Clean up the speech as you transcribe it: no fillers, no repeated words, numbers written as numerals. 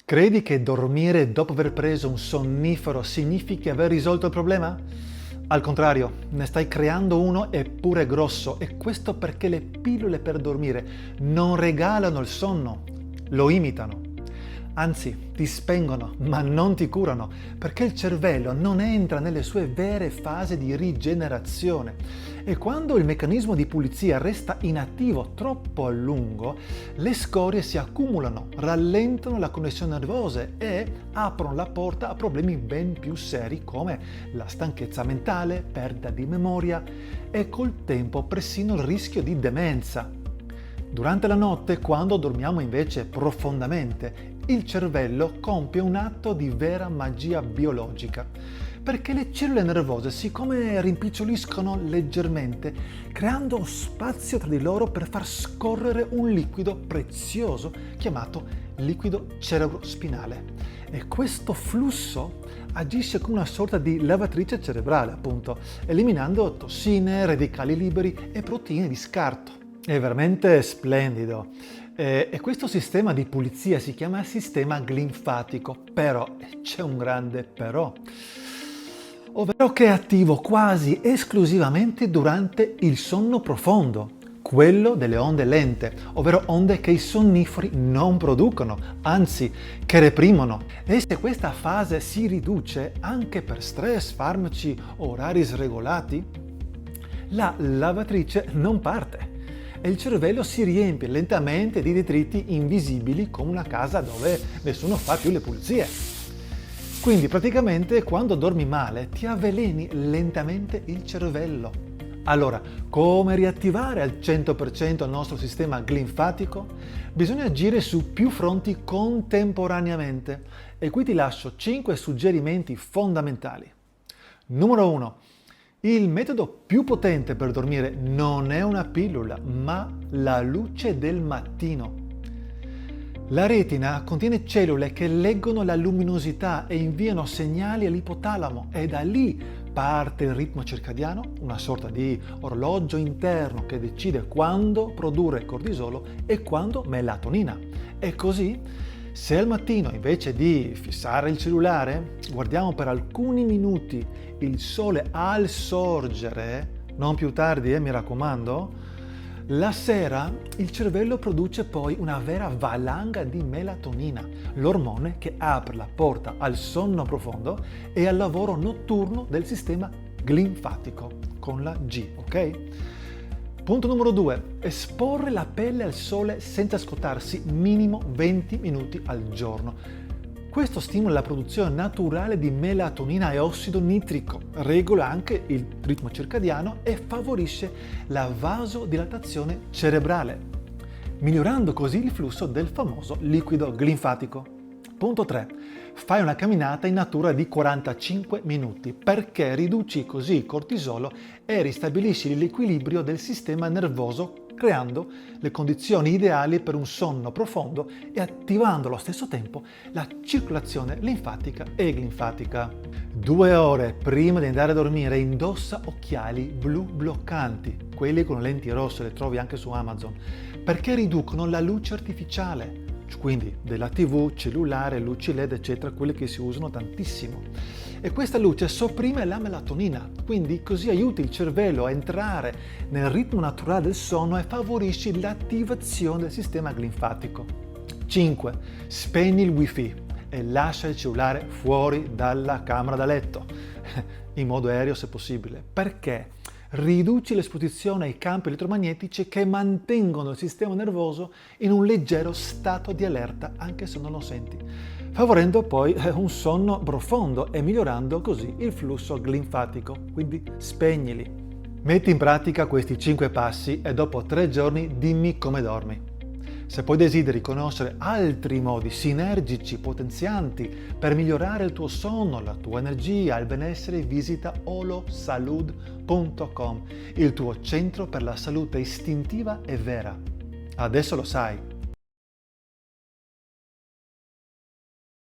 Credi che dormire dopo aver preso un sonnifero significhi aver risolto il problema? Al contrario, ne stai creando uno eppure grosso, e questo perché le pillole per dormire non regalano il sonno, lo imitano. Anzi, ti spengono, ma non ti curano, perché il cervello non entra nelle sue vere fasi di rigenerazione. E quando il meccanismo di pulizia resta inattivo troppo a lungo, le scorie si accumulano, rallentano la connessione nervosa e aprono la porta a problemi ben più seri come la stanchezza mentale, perdita di memoria e col tempo persino il rischio di demenza. Durante la notte, quando dormiamo invece profondamente, il cervello compie un atto di vera magia biologica, perché le cellule nervose si rimpiccioliscono leggermente, creando spazio tra di loro per far scorrere un liquido prezioso chiamato liquido cerebrospinale. E questo flusso agisce come una sorta di lavatrice cerebrale, appunto, eliminando tossine, radicali liberi e proteine di scarto. È veramente splendido. E questo sistema di pulizia si chiama sistema glinfatico, però c'è un grande però, ovvero che è attivo quasi esclusivamente durante il sonno profondo, quello delle onde lente, ovvero onde che i sonniferi non producono, anzi che reprimono. E se questa fase si riduce anche per stress, farmaci o orari sregolati, la lavatrice non parte e il cervello si riempie lentamente di detriti invisibili come una casa dove nessuno fa più le pulizie. Quindi praticamente quando dormi male ti avveleni lentamente il cervello. Allora, come riattivare al 100% il nostro sistema glinfatico? Bisogna agire su più fronti contemporaneamente e qui ti lascio 5 suggerimenti fondamentali. Numero 1. Il metodo più potente per dormire non è una pillola, ma la luce del mattino. La retina contiene cellule che leggono la luminosità e inviano segnali all'ipotalamo e da lì parte il ritmo circadiano, una sorta di orologio interno che decide quando produrre cortisolo e quando melatonina. E così, se al mattino invece di fissare il cellulare guardiamo per alcuni minuti il sole al sorgere, non più tardi, mi raccomando, la sera il cervello produce poi una vera valanga di melatonina, l'ormone che apre la porta al sonno profondo e al lavoro notturno del sistema glinfatico, con la G, ok? Punto numero 2. Esporre la pelle al sole senza scottarsi minimo 20 minuti al giorno. Questo stimola la produzione naturale di melatonina e ossido nitrico, regola anche il ritmo circadiano e favorisce la vasodilatazione cerebrale, migliorando così il flusso del famoso liquido glinfatico. Punto 3. Fai una camminata in natura di 45 minuti perché riduci così il cortisolo e ristabilisci l'equilibrio del sistema nervoso, creando le condizioni ideali per un sonno profondo e attivando allo stesso tempo la circolazione linfatica e glinfatica. 2 ore prima di andare a dormire indossa occhiali blu bloccanti, quelli con lenti rosse, le trovi anche su Amazon, perché riducono la luce artificiale, quindi della TV, cellulare, luci LED, eccetera, quelle che si usano tantissimo. E questa luce sopprime la melatonina, quindi così aiuti il cervello a entrare nel ritmo naturale del sonno e favorisci l'attivazione del sistema glinfatico. 5. Spegni il wifi e lascia il cellulare fuori dalla camera da letto, in modo aereo se possibile. Perché? Riduci l'esposizione ai campi elettromagnetici che mantengono il sistema nervoso in un leggero stato di allerta anche se non lo senti, favorendo poi un sonno profondo e migliorando così il flusso glinfatico, quindi spegnili. Metti in pratica questi 5 passi e dopo 3 giorni dimmi come dormi. Se poi desideri conoscere altri modi sinergici, potenzianti per migliorare il tuo sonno, la tua energia, il benessere, visita holosalud.com, il tuo centro per la salute istintiva e vera. Adesso lo sai,